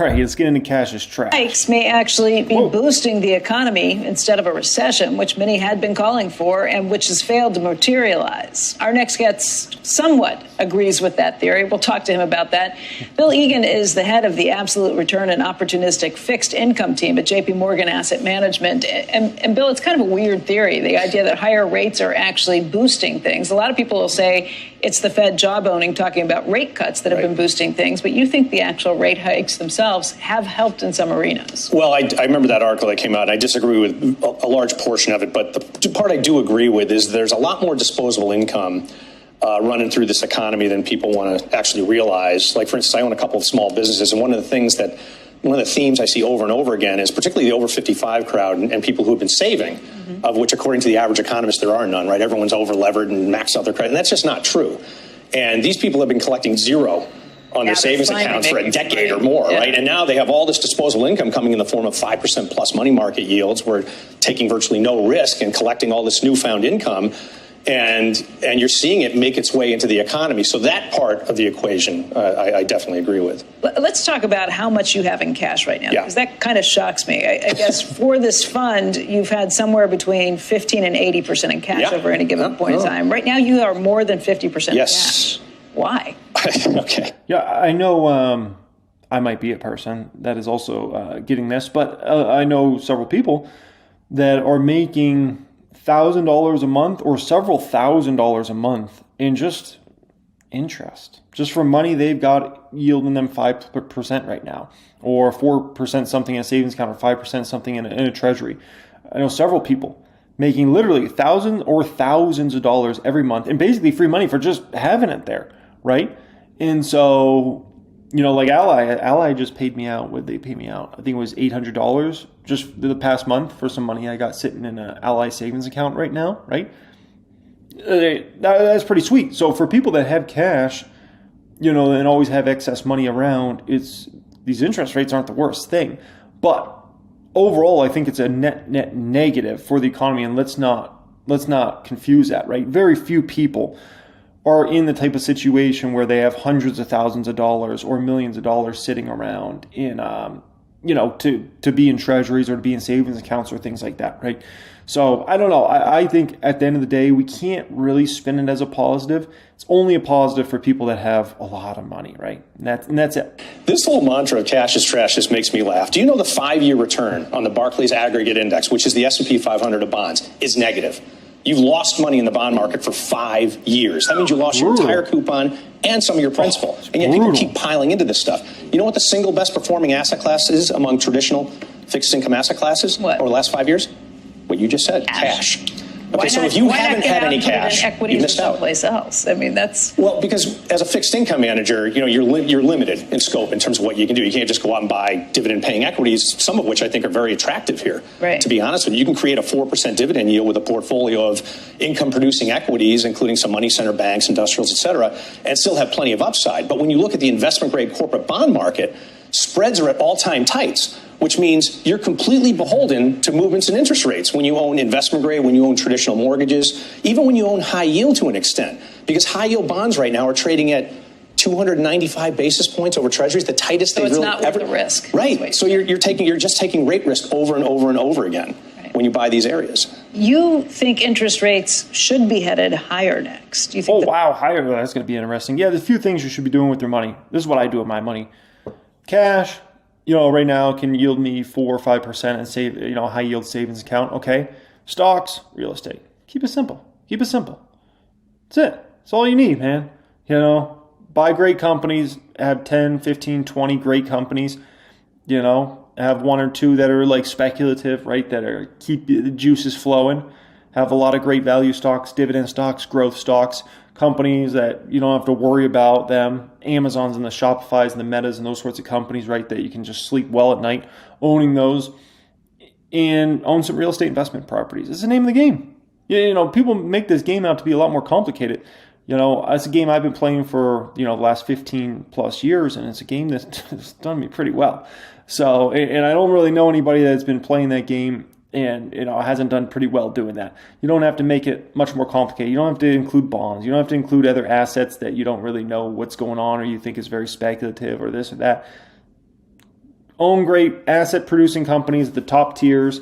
Right, let's get into cash's trash. Hikes may actually be boosting the economy instead of a recession, which many had been calling for and which has failed to materialize. Our next guest somewhat agrees with that theory. We'll talk to him about that. Bill Egan is the head of the Absolute Return and Opportunistic Fixed Income team at JP Morgan Asset Management. And Bill, it's kind of a weird theory, the idea that higher rates are actually boosting things. A lot of people will say it's the Fed jawboning talking about rate cuts that have been boosting things, but you think the actual rate hikes themselves have helped in some arenas. Well, I remember that article that came out. I disagree with a large portion of it, but the part I do agree with is there's a lot more disposable income running through this economy than people want to actually realize. Like, for instance, I own a couple of small businesses, and one of the themes I see over and over again is particularly the over 55 crowd and people who have been saving, of which, according to the average economist, there are none, right? Everyone's over levered and maxed out their credit, and that's just not true. And these people have been collecting zero on their savings accounts for a decade or more, right? And now they have all this disposable income coming in the form of 5% plus money market yields. We're taking virtually no risk and collecting all this newfound income. And you're seeing it make its way into the economy. So that part of the equation, I definitely agree with. Let's talk about how much you have in cash right now, because that kind of shocks me. I guess for this fund, you've had somewhere between 15 and 80% in cash over any given point in time. Right now, you are more than 50% cash. Why? Okay. Yeah, I know I might be a person that is also getting this, but I know several people that are making $1,000 a month or several $1,000s a month in just interest, just from money they've got yielding them 5% right now, or 4% something in a savings account, or 5% something in a treasury. I know several people making literally thousands or thousands of dollars every month, and basically free money for just having it there, right? And so, you know, like Ally just paid me out. What did they pay me out? I think it was $800 just the past month for some money I got sitting in an Ally savings account right now, right? That's pretty sweet. So for people that have cash, you know, and always have excess money around, these interest rates aren't the worst thing. But overall, I think it's a net negative for the economy, and let's not confuse that, right? Very few people are in the type of situation where they have hundreds of thousands of dollars or millions of dollars sitting around in, to be in treasuries or to be in savings accounts or things like that, right? So I don't know. I think at the end of the day, we can't really spin it as a positive. It's only a positive for people that have a lot of money, right? And that's it. This whole mantra of cash is trash just makes me laugh. Do you know the 5-year return on the Barclays Aggregate Index, which is the S&P 500 of bonds, is negative? You've lost money in the bond market for 5 years. That means you lost your entire coupon and some of your principal. And yet people keep piling into this stuff. You know what the single best performing asset class is among traditional fixed income asset classes over the last 5 years? What you just said, cash. Okay, so if you haven't had any cash, you missed out. Someplace else. I mean, that's because as a fixed income manager, you know, you're limited in scope in terms of what you can do. You can't just go out and buy dividend-paying equities, some of which I think are very attractive here. Right. To be honest with you, you can create a 4% dividend yield with a portfolio of income-producing equities, including some money center banks, industrials, et cetera, and still have plenty of upside. But when you look at the investment-grade corporate bond market, spreads are at all-time tights, which means you're completely beholden to movements in interest rates when you own investment grade, when you own traditional mortgages, even when you own high yield to an extent, because high yield bonds right now are trading at 295 basis points over treasuries, the tightest they've really ever. So it's not worth the risk. Right. So you're just taking rate risk over and over and over again when you buy these areas. You think interest rates should be headed higher next? Do you think higher. That's going to be interesting. Yeah, there's a few things you should be doing with your money. This is what I do with my money. Cash, you know, right now can yield me 4 or 5% and save, you know, a high yield savings account. Okay. Stocks, real estate. Keep it simple. Keep it simple. That's it. That's all you need, man. You know, buy great companies, have 10, 15, 20 great companies, you know, have one or two that are like speculative, right? That are keep the juices flowing. Have a lot of great value stocks, dividend stocks, growth stocks, companies that you don't have to worry about them. Amazons and the Shopifys and the Metas and those sorts of companies, right? That you can just sleep well at night owning those, and own some real estate investment properties. It's the name of the game. You know, people make this game out to be a lot more complicated. You know, it's a game I've been playing for, you know, the last 15 plus years, and it's a game that's done me pretty well. So, and I don't really know anybody that's been playing that game and, you know, hasn't done pretty well doing that. You don't have to make it much more complicated. You don't have to include bonds. You don't have to include other assets that you don't really know what's going on or you think is very speculative or this or that. own great asset producing companies at the top tiers,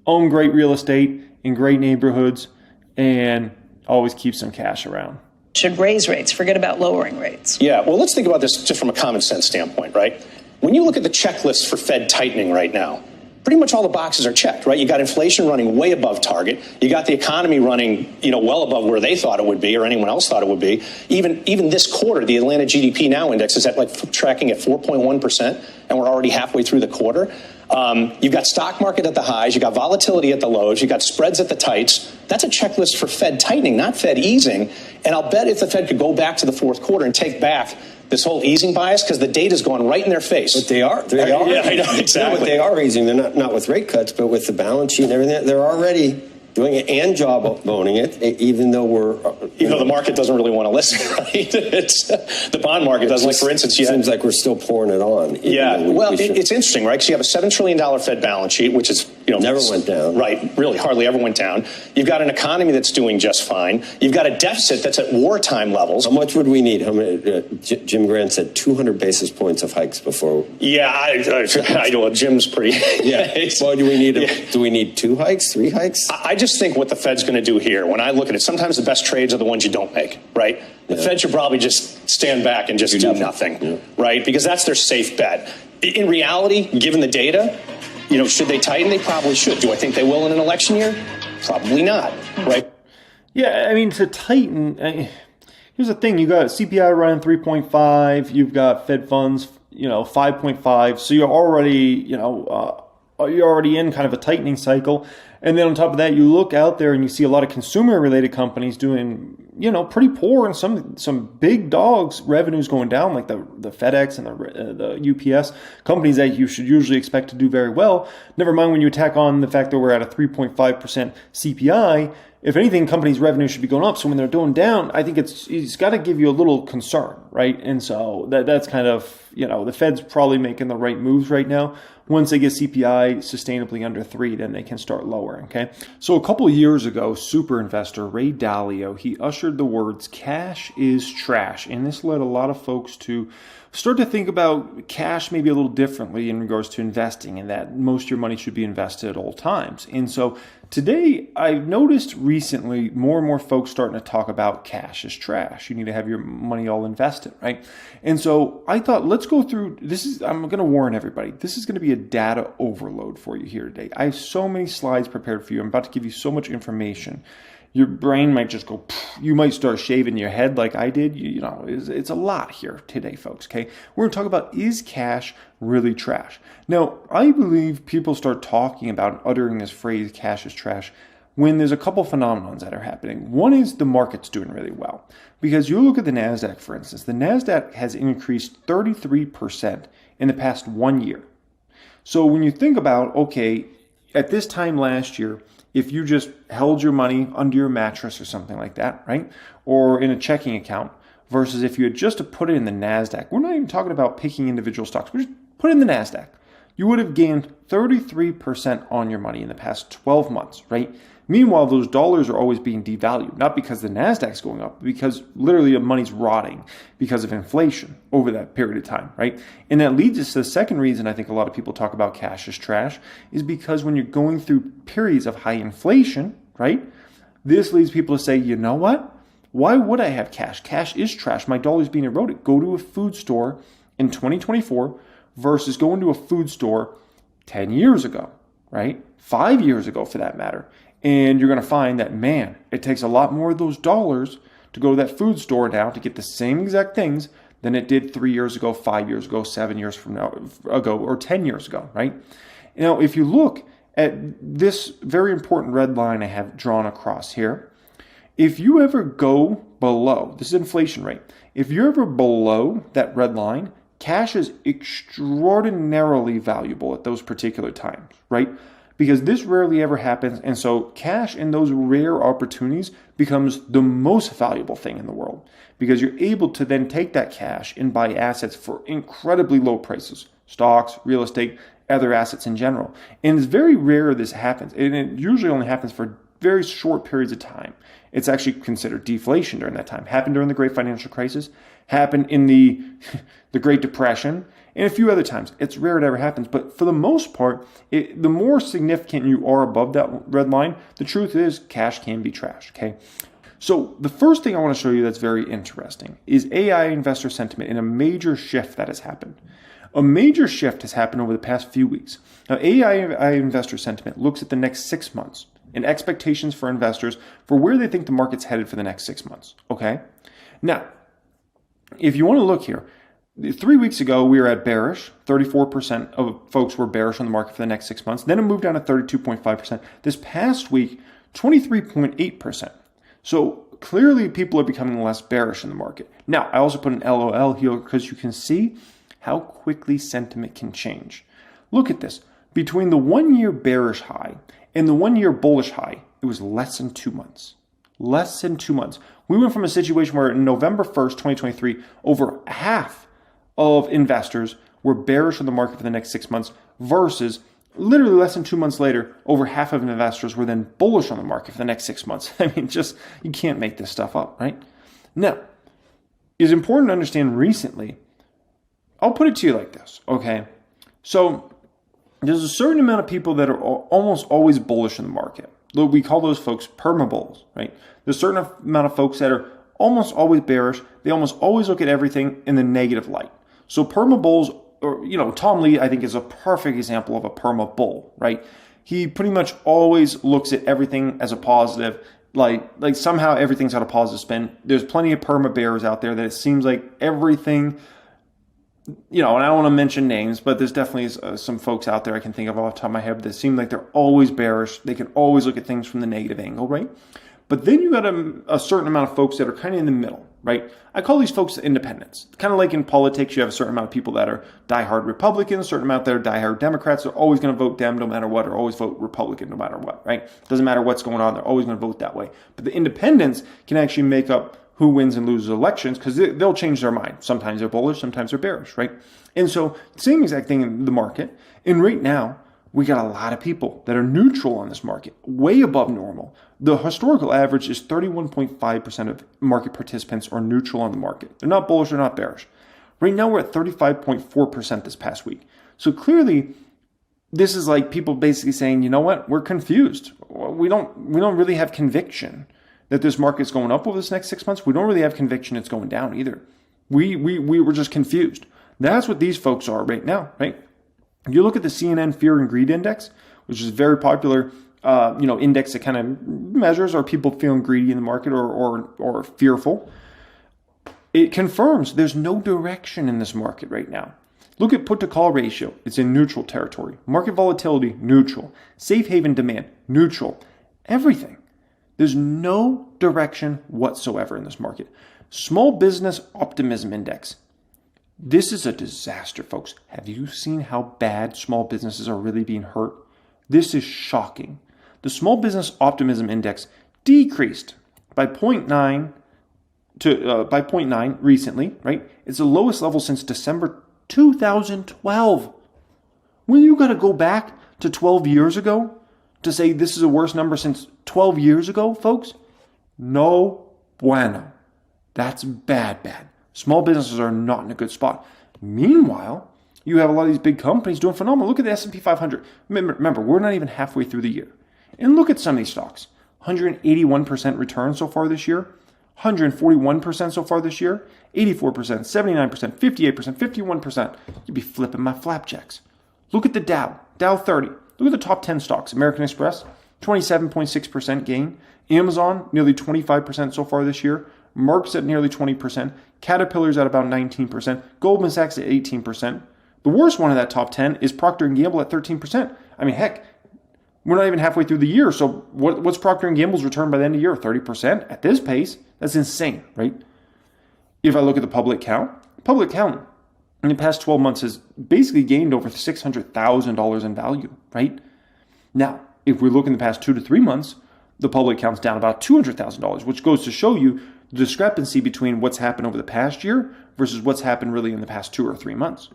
own great real estate in great neighborhoods, and always keep some cash around. Should raise rates, forget about lowering rates. Yeah, well, let's think about this just from a common sense standpoint, right? When you look at the checklist for Fed tightening right now, pretty much all the boxes are checked, right? You got inflation running way above target. You got the economy running, well above where they thought it would be or anyone else thought it would be. Even this quarter, the Atlanta GDP Now index is at tracking at 4.1%, and we're already halfway through the quarter. You've got stock market at the highs, you got volatility at the lows, you got spreads at the tights. That's a checklist for Fed tightening, not Fed easing. And I'll bet if the Fed could go back to the fourth quarter and take back this whole easing bias, because the data's going right in their face. But they are. Yeah, I know, exactly. No, but they are easing. They're not with rate cuts, but with the balance sheet and everything. They're already doing it and job owning it, even though the market doesn't really want to listen, right? The bond market doesn't. Like, for instance, it seems like we're still pouring it on. Yeah, it's interesting, right? Because you have a $7 trillion Fed balance sheet, which is never went down. Right, really hardly ever went down. You've got an economy that's doing just fine. You've got a deficit that's at wartime levels. How much would we need? How many? Jim Grant said 200 basis points of hikes before. Yeah, I know. Jim's pretty. Yeah. Well, do we need? Do we need 2 hikes, 3 hikes? I just think what the Fed's going to do here, when I look at it, sometimes the best trades are the ones you don't make, right? The Fed should probably just stand back and just do nothing, right? Because that's their safe bet. In reality, given the data, should they tighten? They probably should. Do I think they will in an election year? Probably not, right? Yeah, I mean, to tighten, here's the thing. You got CPI running 3.5. You've got Fed funds, 5.5. So you're already, you're already in kind of a tightening cycle. And then on top of that, you look out there and you see a lot of consumer-related companies doing, pretty poor, and some big dogs revenues going down, like the FedEx and the UPS companies that you should usually expect to do very well. Never mind when you attack on the fact that we're at a 3.5% CPI. If anything, companies' revenue should be going up. So when they're going down, I think it's got to give you a little concern, right? And so that's kind of, the Fed's probably making the right moves right now. Once they get CPI sustainably under 3, then they can start lowering, okay? So a couple of years ago, super investor Ray Dalio, he ushered the words, "cash is trash." And this led a lot of folks to start to think about cash maybe a little differently in regards to investing, and that most of your money should be invested at all times. And so today, I've noticed recently more and more folks starting to talk about cash is trash. You need to have your money all invested, right? And so I thought, let's go through this. I'm going to warn everybody. This is going to be a data overload for you here today. I have so many slides prepared for you. I'm about to give you so much information. Your brain might just go, you might start shaving your head like I did. It's a lot here today, folks, okay? We're going to talk about, is cash really trash? Now, I believe people start talking about uttering this phrase, cash is trash, when there's a couple phenomenons that are happening. One is the market's doing really well. Because you look at the NASDAQ, for instance. The NASDAQ has increased 33% in the past 1 year. So when you think about, okay, at this time last year, if you just held your money under your mattress or something like that, right? Or in a checking account, versus if you had just to put it in the NASDAQ. We're not even talking about picking individual stocks. We just put it in the NASDAQ. You would have gained 33% on your money in the past 12 months, right? Meanwhile, those dollars are always being devalued, not because the NASDAQ's going up, because literally the money's rotting because of inflation over that period of time, right? And that leads us to the second reason I think a lot of people talk about cash is trash, is because when you're going through periods of high inflation, right? This leads people to say, you know what? Why would I have cash? Cash is trash. My dollar's being eroded. Go to a food store in 2024 versus going to a food store 10 years ago, right? 5 years ago for that matter. And you're going to find that, man, it takes a lot more of those dollars to go to that food store now to get the same exact things than it did 3 years ago, 5 years ago, 7 years ago, or 10 years ago, right? Now, if you look at this very important red line I have drawn across here, if you ever go below, this is inflation rate, if you're ever below that red line, cash is extraordinarily valuable at those particular times, right? Because this rarely ever happens. And so cash in those rare opportunities becomes the most valuable thing in the world, because you're able to then take that cash and buy assets for incredibly low prices, stocks, real estate, other assets in general. And it's very rare this happens. And it usually only happens for very short periods of time. It's actually considered deflation during that time. Happened during the Great Financial Crisis, happened in the Great Depression, And a few other times. It's rare it ever happens, but for the most part, the more significant you are above that red line, the truth is cash can be trash, okay? So the first thing I want to show you that's very interesting is AI investor sentiment and a major shift that has happened. A major shift has happened over the past few weeks. Now, AI investor sentiment looks at the next 6 months and expectations for investors for where they think the market's headed for the next 6 months, okay? Now, if you want to look here, 3 weeks ago, we were at bearish. 34% of folks were bearish on the market for the next 6 months. Then it moved down to 32.5%. This past week, 23.8%. So clearly people are becoming less bearish in the market. Now, I also put an LOL here because you can see how quickly sentiment can change. Look at this. Between the 1 year bearish high and the 1 year bullish high, it was less than 2 months. Less than 2 months. We went from a situation where in November 1st, 2023, over half of investors were bearish on the market for the next 6 months versus literally less than 2 months later, over half of investors were then bullish on the market for the next 6 months. I mean, just, you can't make this stuff up, right? Now, it's important to understand recently, I'll put it to you like this, okay? So there's a certain amount of people that are almost always bullish in the market. We call those folks perma-bulls, right? There's a certain amount of folks that are almost always bearish. They almost always look at everything in the negative light. So perma-bulls, or, Tom Lee, I think, is a perfect example of a perma-bull, right? He pretty much always looks at everything as a positive, like somehow everything's got a positive spin. There's plenty of perma-bears out there that it seems like everything, and I don't want to mention names, but there's definitely some folks out there I can think of off the top of my head that seem like they're always bearish. They can always look at things from the negative angle, right? But then you got a certain amount of folks that are kind of in the middle, right? I call these folks independents. Kind of like in politics, you have a certain amount of people that are diehard Republicans, a certain amount that are diehard Democrats. They're always going to vote Dem no matter what, or always vote Republican no matter what, right? Doesn't matter what's going on, they're always going to vote that way. But the independents can actually make up who wins and loses elections because they'll change their mind. Sometimes they're bullish, sometimes they're bearish, right? And so, same exact thing in the market. And right now, we got a lot of people that are neutral on this market, way above normal. The historical average is 31.5% of market participants are neutral on the market. They're not bullish, they're not bearish. Right now, we're at 35.4% this past week. So clearly, this is like people basically saying, you know what, we're confused. We don't really have conviction that this market's going up over this next 6 months. We don't really have conviction it's going down either. We were just confused. That's what these folks are right now, right? You look at the CNN Fear and Greed Index, which is a very popular, index that kind of measures are people feeling greedy in the market or fearful. It confirms there's no direction in this market right now. Look at put to call ratio. It's in neutral territory. Market volatility, neutral. Safe haven demand, neutral. Everything. There's no direction whatsoever in this market. Small business optimism index. This is a disaster, folks. Have you seen how bad small businesses are really being hurt? This is shocking. The small business optimism index decreased by 0.9 by 0.9 recently, right? It's the lowest level since December 2012. When you got to go back to 12 years ago to say this is the worst number since 12 years ago, folks? No bueno. That's bad. Small businesses are not in a good spot. Meanwhile, you have a lot of these big companies doing phenomenal. Look at the S&P 500. Remember, we're not even halfway through the year. And look at some of these stocks. 181% return so far this year. 141% so far this year. 84%, 79%, 58%, 51%. You'd be flipping my flapjacks. Look at the Dow 30. Look at the top 10 stocks. American Express, 27.6% gain. Amazon, nearly 25% so far this year. Merck's at nearly 20%. Caterpillar's at about 19%. Goldman Sachs at 18%. The worst one of that top 10 is Procter & Gamble at 13%. I mean, heck, we're not even halfway through the year. So what's Procter & Gamble's return by the end of the year? 30%? At this pace, that's insane, right? If I look at the public count in the past 12 months has basically gained over $600,000 in value, right? Now, if we look in the past 2 to 3 months, the public count's down about $200,000, which goes to show you the discrepancy between what's happened over the past year versus what's happened really in the past 2 or 3 months.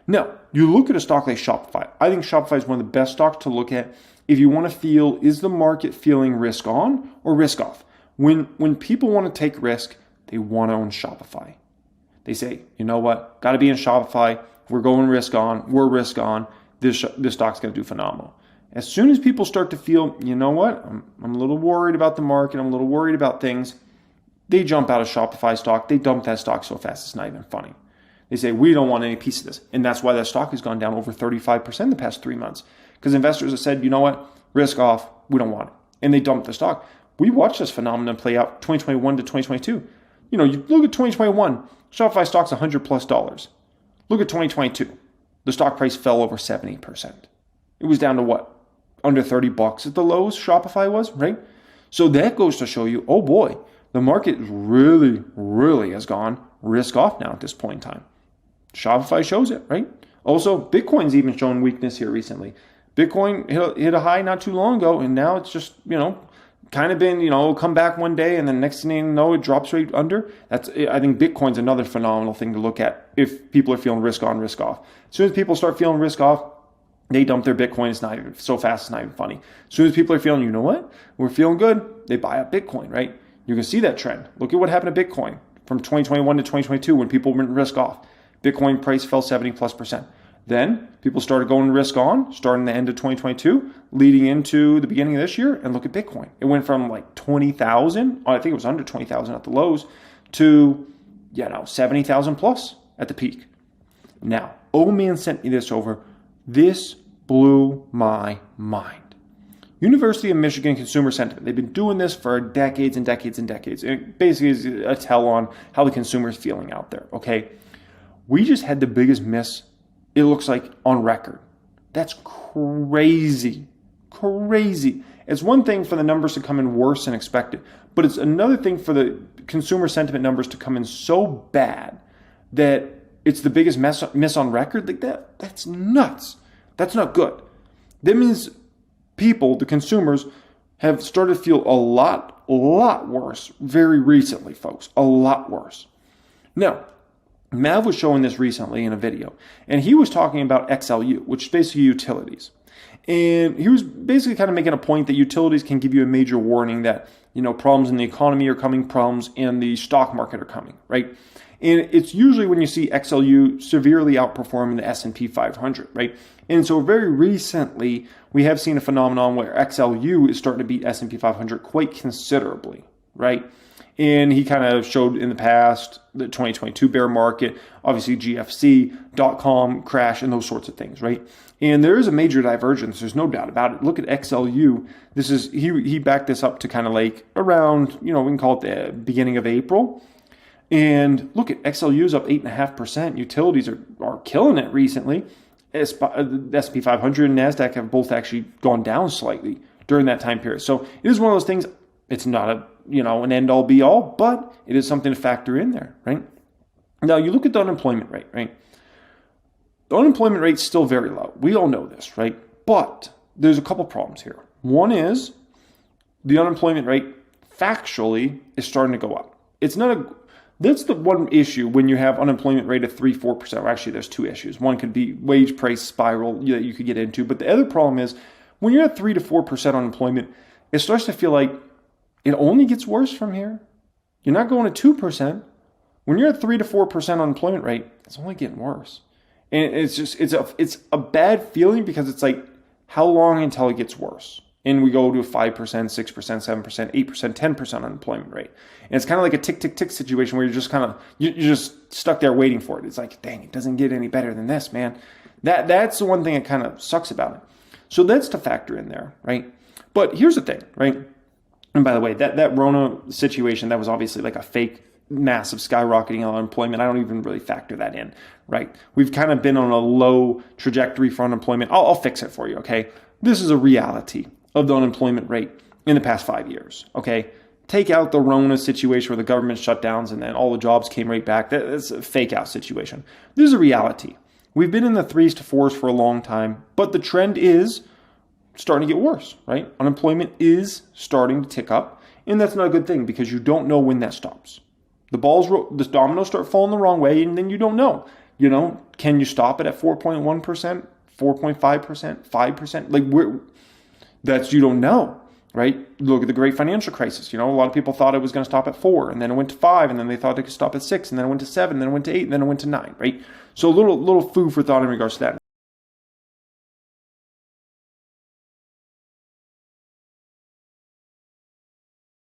Now, you look at a stock like Shopify. I think Shopify is one of the best stocks to look at if you want to feel, is the market feeling risk on or risk off? When people want to take risk, they want to own Shopify. They say, you know what, got to be in Shopify. We're going risk on. We're risk on. This stock's going to do phenomenal. As soon as people start to feel, you know what, I'm a little worried about the market. I'm a little worried about things. They jump out of Shopify stock. They dump that stock so fast, it's not even funny. They say, we don't want any piece of this. And that's why that stock has gone down over 35% in the past 3 months. Because investors have said, you know what, risk off, we don't want it. And they dump the stock. We watched this phenomenon play out 2021 to 2022. You look at 2021, Shopify stock's $100+. Look at 2022. The stock price fell over 70%. It was down to what? Under $30 at the lows Shopify was, right? So that goes to show you, oh boy, the market really, really has gone risk off now at this point in time. Shopify shows it, right? Also, Bitcoin's even shown weakness here recently. Bitcoin hit a high not too long ago, and now it's just, kind of been, it'll come back one day, and then next thing you know, it drops right under. I think Bitcoin's another phenomenal thing to look at if people are feeling risk on, risk off. As soon as people start feeling risk off, they dump their Bitcoin. It's not even so fast, it's not even funny. As soon as people are feeling, you know what, we're feeling good, they buy up Bitcoin, right? You can see that trend. Look at what happened to Bitcoin from 2021 to 2022 when people went risk off. Bitcoin price fell 70+%. Then people started going risk on, starting the end of 2022, leading into the beginning of this year, and look at Bitcoin. It went from like 20,000, I think it was under 20,000 at the lows, to 70,000 plus at the peak. Now, old man sent me this over. This blew my mind. University of Michigan Consumer Sentiment. They've been doing this for decades and decades and decades. It basically is a tell on how the consumer is feeling out there, okay? We just had the biggest miss, it looks like, on record. That's crazy. Crazy. It's one thing for the numbers to come in worse than expected, but it's another thing for the consumer sentiment numbers to come in so bad that it's the biggest miss on record. Like that's nuts. That's not good. That means people, the consumers, have started to feel a lot worse very recently, folks. A lot worse. Now, Mav was showing this recently in a video, and he was talking about XLU, which is basically utilities. And he was basically kind of making a point that utilities can give you a major warning that, problems in the economy are coming, problems in the stock market are coming, right? And it's usually when you see XLU severely outperforming the S&P 500, right? And so very recently, we have seen a phenomenon where XLU is starting to beat S&P 500 quite considerably, right? And he kind of showed in the past the 2022 bear market, obviously GFC, .com crash, and those sorts of things, right? And there is a major divergence. There's no doubt about it. Look at XLU. This is he backed this up to kind of like around, we can call it the beginning of April. And look at XLU's up 8.5%. Utilities are killing it recently. The S&P 500 and NASDAQ have both actually gone down slightly during that time period. So it is one of those things. It's not an end all be all, but it is something to factor in there, right? Now you look at the unemployment rate, right? The unemployment rate's still very low. We all know this, right? But there's a couple problems here. One is the unemployment rate factually is starting to go up. That's the one issue when you have unemployment rate of 3-4%. Well, actually, there's two issues. One could be wage price spiral that you could get into. But the other problem is when you're at 3 to 4% unemployment, it starts to feel like it only gets worse from here. You're not going to 2%. When you're at 3 to 4% unemployment rate, it's only getting worse. And it's a bad feeling because it's like, how long until it gets worse? And we go to a 5%, 6%, 7%, 8%, 10% unemployment rate. And it's kind of like a tick, tick, tick situation where you're just you're just stuck there waiting for it. It's like, dang, it doesn't get any better than this, man. That's the one thing that kind of sucks about it. So that's to factor in there, right? But here's the thing, right? And by the way, that Rona situation, that was obviously like a fake massive skyrocketing of unemployment. I don't even really factor that in, right? We've kind of been on a low trajectory for unemployment. I'll fix it for you, okay? This is a reality of the unemployment rate in the past 5 years, okay? Take out the Rona situation where the government shut downs and then all the jobs came right back. That's a fake out situation. This is a reality. We've been in the 3s to 4s for a long time, but the trend is starting to get worse, right? Unemployment is starting to tick up, and that's not a good thing because you don't know when that stops. The dominoes start falling the wrong way, and then you don't know. Can you stop it at 4.1%, 4.5%, 5%? You don't know, right? Look at the great financial crisis. A lot of people thought it was going to stop at 4, and then it went to 5, and then they thought it could stop at 6, and then it went to 7, and then it went to 8, and then it went to 9, right? So a little food for thought in regards to that.